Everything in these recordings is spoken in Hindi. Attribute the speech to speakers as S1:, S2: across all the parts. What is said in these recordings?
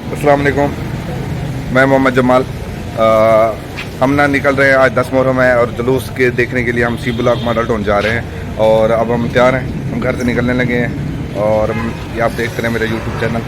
S1: अस्सलाम वालेकुम, मैं मोहम्मद जमाल। हम ना निकल रहे हैं आज 10 मुहर्रम है और जुलूस के देखने के लिए हम सी ब्लॉक मॉडल टाउन जा रहे हैं और अब हम तैयार हैं, हम घर से निकलने लगे हैं और ये आप देखते हैं मेरा यूट्यूब चैनल।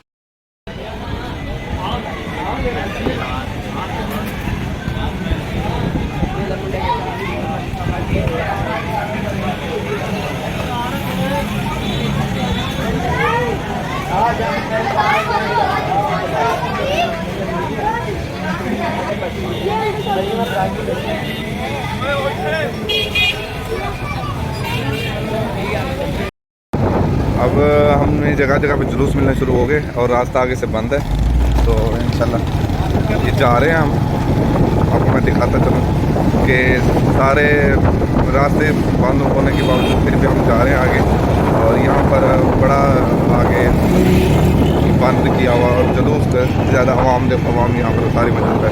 S1: अब हमने जगह जगह पे जुलूस मिलने शुरू हो गए और रास्ता आगे से बंद है, तो इंशाल्लाह ये जा रहे हैं हम। आपको मैं दिखाता चलूँ कि सारे रास्ते बंद होने के बावजूद फिर भी हम जा रहे हैं आगे और यहाँ पर बड़ा आगे बंद किया हुआ और जुलूस ज़्यादा आवाम यहाँ पर सारी मौजूद है।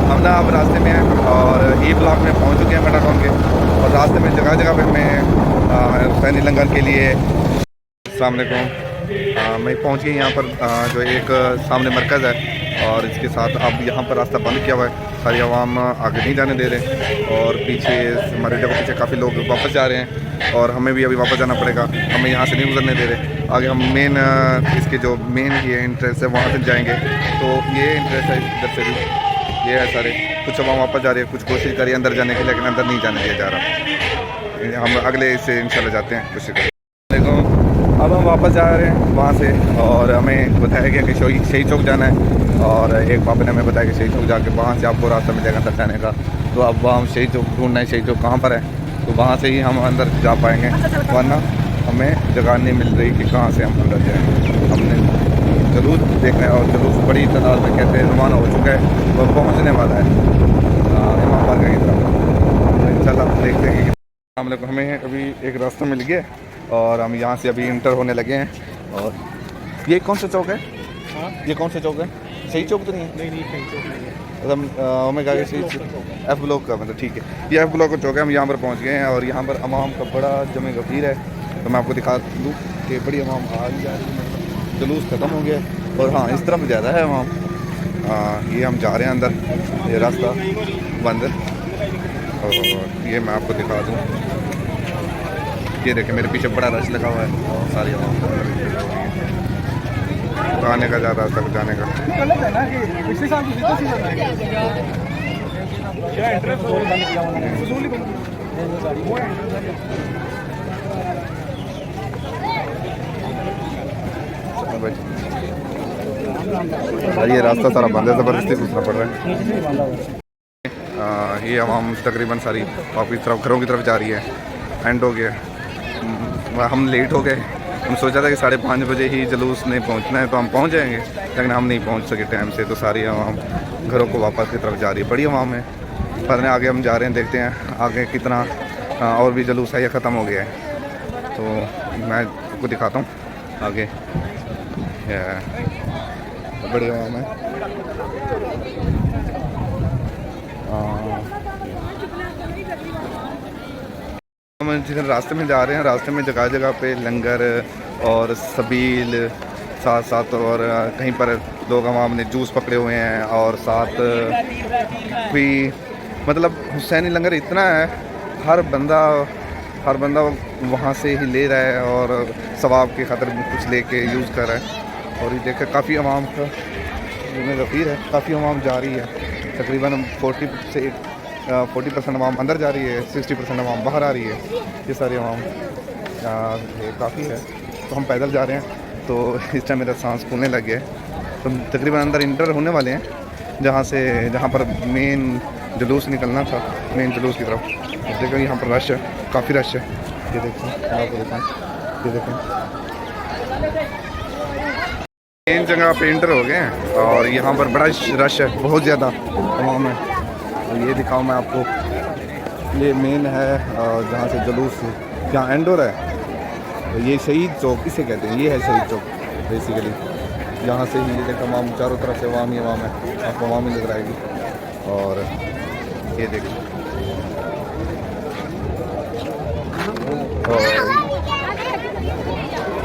S1: हम ना अब रास्ते में हैं और ई ब्लॉक में पहुंच चुके हैं मेटाटाउन के और रास्ते में जगह जगह पे मैं हुसैनी लंगर के लिए सामने को मैं पहुंच गई यहाँ पर जो एक सामने मरकज़ है और इसके साथ अब यहाँ पर रास्ता बंद किया हुआ है, सारी आवाम आगे नहीं जाने दे रहे और पीछे हमारे जगह पीछे काफ़ी लोग वापस जा रहे हैं और हमें भी अभी वापस जाना पड़ेगा, हमें यहाँ से नहीं गुजरने दे रहे। आगे हम मेन इसके जो मेन ये इंट्रेंस है वहाँ से जाएंगे, तो ये इंट्रेंस है इधर से भी ये है सारे। कुछ आवाम वापस जा रही है, कुछ कोशिश करिए अंदर जाने की लेकिन अंदर नहीं जाने दिया जा रहा। हम अगले से इंशाल्लाह जाते हैं, कोशिश करें। देखो अब हम वापस जा रहे हैं वहाँ से और हमें बताया गया कि शहीद चौक जाना है और एक पापा ने हमें बताया कि शहीद चौक जाके वहाँ से आपको रास्ता मिलेगा अंदर जाने का। तो अब वहाँ हम शहीद चौक ढूंढना है, शहीद चौक कहाँ पर है, तो वहाँ से ही हम अंदर जा पाएँगे, वरना हमें जगह नहीं मिल रही कि कहाँ से हम अंदर जाएँ। हमने जुलूस देखना है और जुलूस बड़ी तादाद में कहते हैं रवाना हो चुका है, वह पहुँचने वाला है इमाम बारगाह की तरफ। तो इंशाल्लाह देखते हैं कि हम लोग हमें अभी एक रास्ता मिल गया और हम यहाँ से अभी इंटर होने लगे हैं। और ये कौन सा चौक है? हाँ, ये कौन सा चौक है? सही चौक तो नहीं है? नहीं सही चौक नहीं है, मतलब हमें कहा कि एफ ब्लॉक का, मतलब ठीक है, ये एफ ब्लॉक का चौक है। हम यहाँ पर पहुँच गए हैं और यहाँ पर अवाम का बड़ा जमे गफीर है, तो मैं आपको दिखा दूँ कि बड़ी अवाम आ रही जा रही है। जुलूस ख़त्म हो गया और हाँ इस तरफ ज़्यादा है वहाँ। ये हम जा रहे हैं अंदर, ये रास्ता बंद है और ये मैं आपको दिखा दूँ, ये देखें मेरे पीछे बड़ा रश लगा हुआ है और सारी आवाम आने का ज़्यादा तक जाने का। भाई ये रास्ता सारा बंद है, ज़बरदस्ती घुसना पड़ रहा है। ये आवाम तकरीबन सारी वापस तरफ घरों की तरफ जा रही है। एंड हो गया, हम लेट हो गए। हम सोचा था कि 5:30 बजे ही जुलूस ने पहुंचना है तो हम पहुंच जाएंगे, लेकिन हम नहीं पहुंच सके टाइम से, तो सारी आवाम घरों को वापस की तरफ जा रही है। बड़ी आवाम है, पता नहीं आगे हम जा रहे हैं, देखते हैं आगे कितना और भी जुलूस है या ख़त्म हो गया है। तो मैं आपको दिखाता हूँ आगे, बड़ी आवाम है। हम जिधर रास्ते में जा रहे हैं, रास्ते में जगह जगह पे लंगर और सबील साथ साथ, और कहीं पर लोग आवाम ने जूस पकड़े हुए हैं और साथ भी मतलब हुसैनी लंगर इतना है, हर बंदा वहाँ से ही ले रहा है और सवाब के खातिर कुछ लेके यूज़ कर रहा है। और ये देखकर काफ़ी आवाम का में गफीर है, काफ़ी आवाम जा रही है, तकरीबन 40% आवाम अंदर जा रही है, 60% आवाम बाहर आ रही है। ये सारी आवाम काफ़ी है, तो हम पैदल जा रहे हैं, तो इस टाइम मेरा सांस फूलने लग गया है। तो तकरीबन अंदर इंटर होने वाले हैं जहाँ पर मेन जुलूस निकलना था, मेन जुलूस की तरफ। देखो यहाँ पर रश है, काफ़ी रश है, ये देखें, आपको देखें, ये देखें मेन जगह पे इंटर हो गए हैं और यहाँ पर बड़ा रश है, बहुत ज़्यादा तमाम है। और ये दिखाऊँ मैं आपको, ये मेन है जहाँ से जुलूस जहाँ एंड हो रहा है, तो ये शहीद चौक इसे कहते हैं, ये है शहीद चौक बेसिकली। यहाँ से ही ये देखो अवाम, चारों तरफ से अवाम ही अवाम है, आपको अवाम ही नजर आएगी। और ये देखो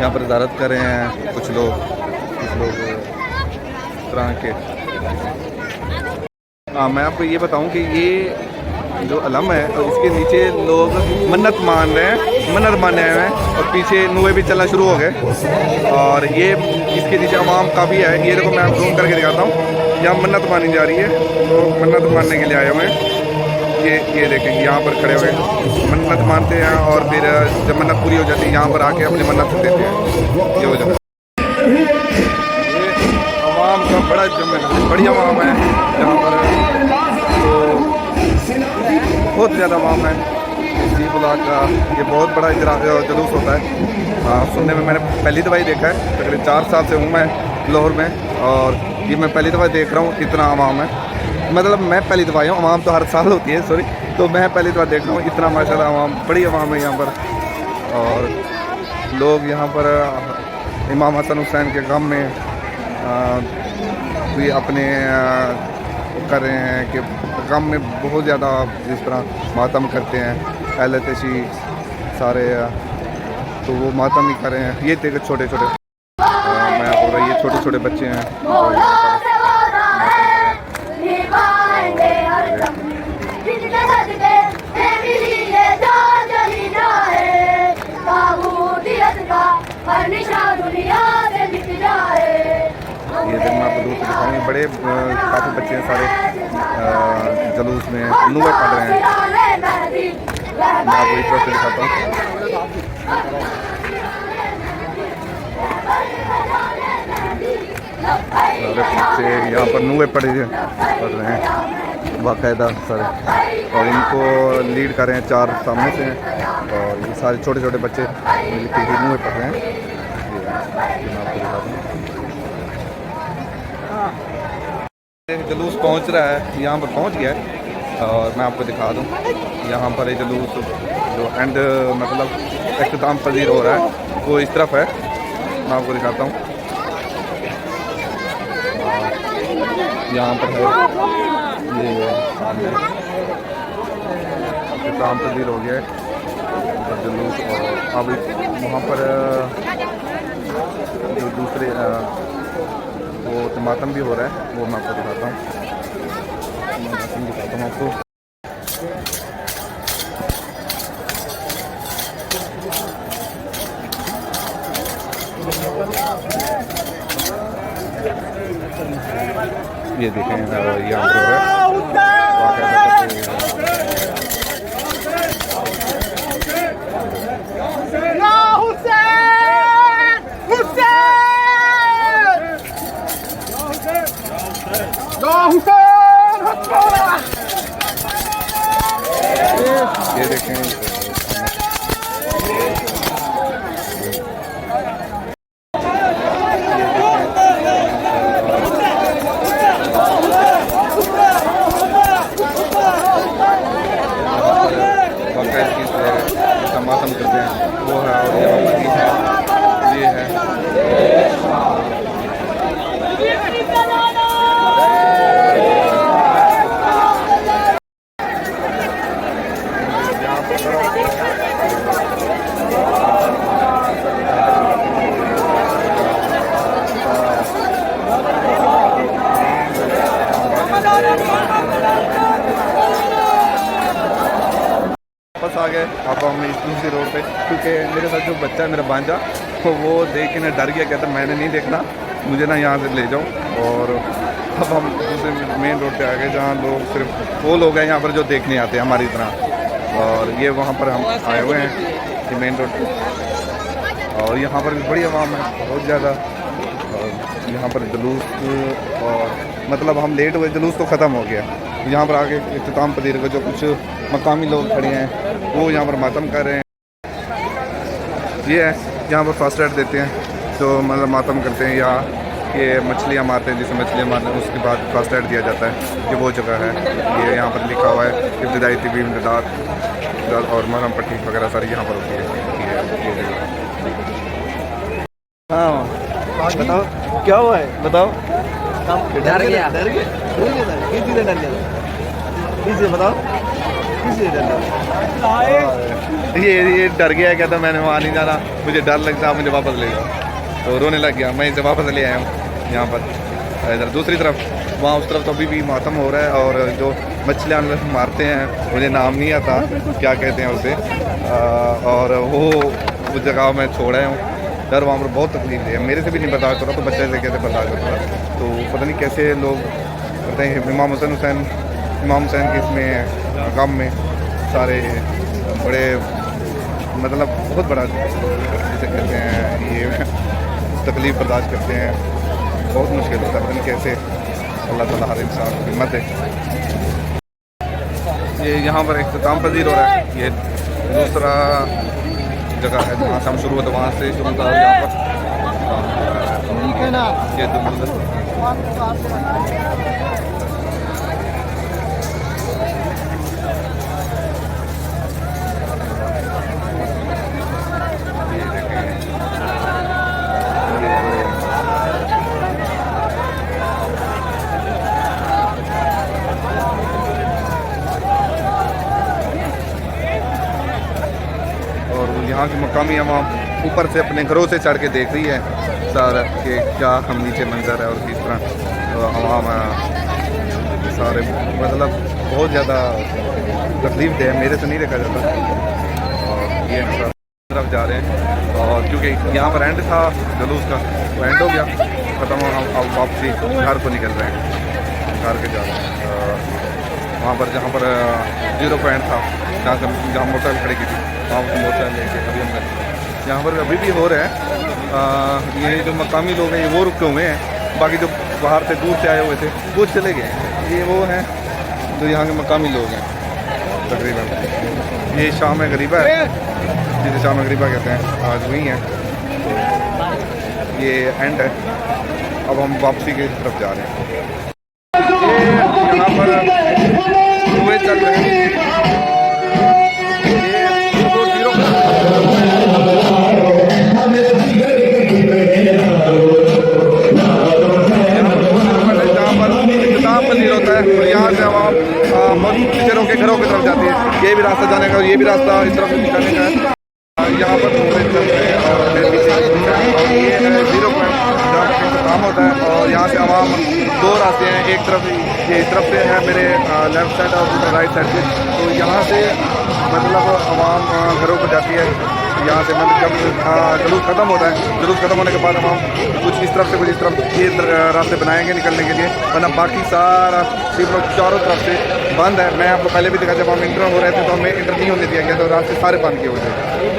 S1: यहाँ पर ज़ियारत कर रहे हैं कुछ लोग तरह के। हाँ, मैं आपको ये बताऊं कि ये जो अलम है और इसके नीचे लोग मन्नत मान रहे हैं, मन्नत माने हुए हैं और पीछे नुए भी चलना शुरू हो गए। और ये इसके नीचे अवाम का भी है, ये देखो मैं आप जूम करके दिखाता हूँ। यहाँ मन्नत मानी जा रही है, तो मन्नत मानने के लिए आए हुए हैं। ये देखें यहाँ पर खड़े हुए मन्नत मानते हैं और फिर जब मन्नत पूरी हो जाती है यहाँ पर आके अपनी मन्नत देते हैं। ये हो जाता है। आवाम का बड़ा बड़ी आवाम है यहाँ पर, तो बहुत ज़्यादा आवाम है। इसी ब्लॉक का ये बहुत बड़ा जुलूस होता है। सुनने में मैंने पहली दफ़ा ही देखा है, तकरीबन 4 साल से हूँ मैं लाहौर में, और ये मैं पहली दफ़ा देख रहा हूँ इतना आवाम है। मतलब मैं पहली दफ़ा आया हूँ, आवाम तो हर साल होती है, सॉरी, तो मैं पहली दफ़ा देख रहा हूँ इतना माशाल्लाह आवाम, बड़ी आवाम है यहाँ पर। और लोग यहाँ पर इमाम हसन हुसैन के गम में भी अपने कर रहे हैं कि गम में बहुत ज़्यादा जिस तरह मातम करते हैं अहले तशी सारे, तो वो मातम ही कर रहे हैं। ये देखो छोटे छोटे, मैं बोल रहा ये छोटे छोटे बच्चे हैं। ये दिन मैं आपको दूर से दिखाऊंगी, बड़े काफ़ी बच्चे हैं सारे जुलूस में नुए पढ़ रहे हैं। मैं आपको इस तरह से दिखाता हूँ। सारे बच्चे यहाँ पर नुए पढ़ रहे हैं बाकायदा सारे, और इनको लीड कर रहे हैं 4 सामने से हैं, और ये सारे छोटे छोटे बच्चे मिलकर नुए पढ़ रहे हैं। मैं आपको दिखाता हूँ। जुलूस पहुंच रहा है, यहाँ पर पहुंच गया है, और मैं आपको दिखा दूं यहाँ पर ये जुलूस जो एंड मतलब इख्तिताम पजीर हो रहा है वो इस तरफ है। मैं आपको दिखाता हूँ, यहाँ पर है ये सामने इख्तिताम पजीर हो गया है जुलूस। और अब वहाँ पर जो दूसरे वो टमाटम भी हो रहा है, वो मैं आपको दिखाता हूँ। आपको ये देखें यहाँ पर ये देखें मातम करते हैं वो है, और ये है वापस आ गए। अब हम इस दूसरी रोड पे, क्योंकि मेरे साथ जो बच्चा है मेरा भांजा, तो वो देख के ना डर गया, कहता मैंने नहीं देखना, मुझे ना यहाँ से ले जाओ। और अब हम दूसरे मेन रोड पे आ गए जहाँ लोग सिर्फ वो लोग हैं यहाँ पर जो देखने आते हैं हमारी तरह, और ये वहाँ पर हम आए हुए हैं ये मेन रोड पे। और यहाँ पर भी बड़ी आवाम है बहुत ज़्यादा, और यहाँ पर जुलूस, और मतलब हम लेट हुए, जुलूस तो ख़त्म हो गया। यहाँ पर आके इख्तिताम पजीर को जो कुछ मकामी लोग खड़े हैं वो यहाँ पर मातम कर रहे हैं। ये है यहाँ पर फास्ट एड देते हैं, तो मतलब मातम करते हैं, या ये मछलियाँ मारते हैं, जिसे मछलियाँ मारते हैं उसके बाद फास्ट एड दिया जाता है। ये वो जगह है, ये यहाँ पर लिखा हुआ है इब्तिदाई तिबी इमदाद और मरहम पट्टी वगैरह सारी यहाँ पर होती है। हाँ बताओ क्या हुआ है, बताओ। डर गया, डर गया, किस चीज़ डर गया, किस चीज़ बताओ। ये डर गया, कहता मैंने वहाँ नहीं जाना, मुझे डर लगता, मुझे वापस ले जाओ। तो रोने लग गया। मैं इसे वापस ले आया हूँ यहाँ पर। इधर दूसरी तरफ, वहाँ उस तरफ तो अभी भी मातम हो रहा है। और जो मछलियाँ मारते हैं, मुझे नाम नहीं आता क्या कहते हैं उसे, और वो उस जगह में छोड़ा हूँ। डर वहाँ पर बहुत तकलीफ है, मेरे से भी नहीं बर्दाश्त हो रहा, तो बच्चे से कैसे बर्दाश्त होता है। तो पता नहीं कैसे लोग करते हैं। इमाम हुसैन के इसमें गम में सारे बड़े, मतलब बहुत बड़ा जिसे कहते हैं, ये तकलीफ़ बर्दाश्त करते हैं। बहुत मुश्किल होता है, पता नहीं कैसे अल्लाह ताला हर इंसान की हिम्मत है। ये यहाँ पर इख्तिताम पजीर हो रहा है। ये दूसरा जगह है जहाँ से हम शुरू होते, वहाँ से शुरू होता है यहाँ पर। ये यहाँ की मकामी आवाम ऊपर से अपने घरों से चढ़ के देख रही है सारा कि क्या हम नीचे मंजर है और किस तरह आवाम सारे, मतलब बहुत ज़्यादा तकलीफ दे, मेरे से नहीं देखा जाता। और ये हम तरफ जा रहे हैं, और क्योंकि यहाँ पर एंड था जुलूस का, वो एंड हो गया, ख़त्म हो, हम अब वापसी घर को निकल रहे हैं, घर के जा रहे हैं। वहाँ पर जहाँ पर 0 पॉइंट था, जहाँ मोटरसाइकिल खड़ी की थी, वहाँ पर मोटरसाइकिल लेके अभी हम यहाँ पर अभी भी हो रहे हैं। ये जो मकामी लोग हैं, ये वो रुके हुए हैं, बाकी जो बाहर से दूर से आए हुए थे वो चले गए। ये वो हैं जो यहाँ के मकामी लोग हैं तकरीबन। ये शाम गरीबा है, जिसे शाम गरीबा कहते हैं, आज वही है। ये एंड है, अब हम वापसी की तरफ जा रहे हैं। यहाँ पर हुए चल रहे हैं, होता है। और यहाँ से आवाम टीचरों के घरों की तरफ जाती है। ये भी रास्ता जाने का, ये भी रास्ता इस तरफ निकालने का है। यहाँ पर चल रहे हैं, और ये है 0 पॉइंट जहाँ पर काम होता है। और यहाँ से आवाम 2 रास्ते हैं, एक तरफ ये इस तरफ से है मेरे लेफ्ट साइड और दूसरा राइट साइड से। तो यहाँ से मतलब आवाम घरों को जाती है। यहाँ से मतलब जब जुलूस ख़त्म होता है, जुलूस ख़त्म होने के बाद हम कुछ इस तरफ से कुछ इस तरफ ये रास्ते बनाएंगे निकलने के लिए, वरना बाकी सारा सिर्फ लोग चारों तरफ से बंद है। मैं आपको पहले भी देखा, जब हम इंटर हो रहे थे तो हमें इंटर नहीं होने दिया गया, तो रास्ते सारे बंद किए हुए थे।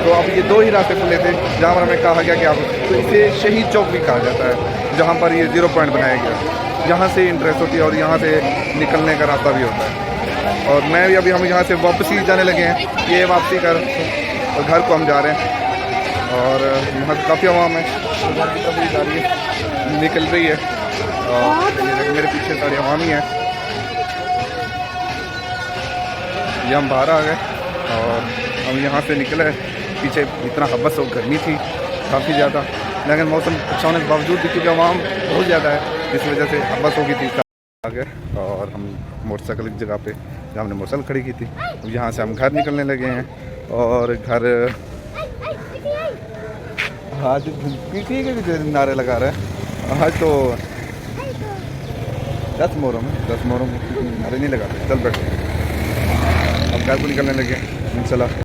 S1: तो अब ये 2 ही रास्ते खुले थे जहाँ पर हमें कहा गया कि आप, तो इसे शहीद चौक भी कहा जाता है, जहाँ पर ये 0 पॉइंट बनाया गया, यहाँ से इंट्रेस्ट होती है और यहाँ से निकलने का रास्ता भी होता है। और मैं भी अभी हम यहाँ से वापसी जाने लगे हैं, ये वापसी कर और घर को हम जा रहे हैं। और यहाँ से काफ़ी आवाम है, घर की तरफ जा रही है, निकल रही है। और मेरे पीछे सारी आवाम ही है। ये हम बाहर आ गए और हम यहाँ से निकले। पीछे इतना हब्बस और गर्मी थी काफ़ी ज़्यादा, लेकिन मौसम अच्छा होने के बावजूद भी क्योंकि आवाम बहुत ज़्यादा है, इस वजह से हब्बस हो गई थी। आ गए और हम मोटरसाइकिल की जगह पे जहाँ हमने मोटरसाइकिल खड़ी की थी, यहाँ से हम घर निकलने लगे हैं। और घर आज ठीक है, नारे लगा रहे हैं। आज तो 10 मुहर्रम है, 10 मुहर्रम नारे नहीं लगाते। चल बैठे, हम घर को निकलने लगे इंशाल्लाह।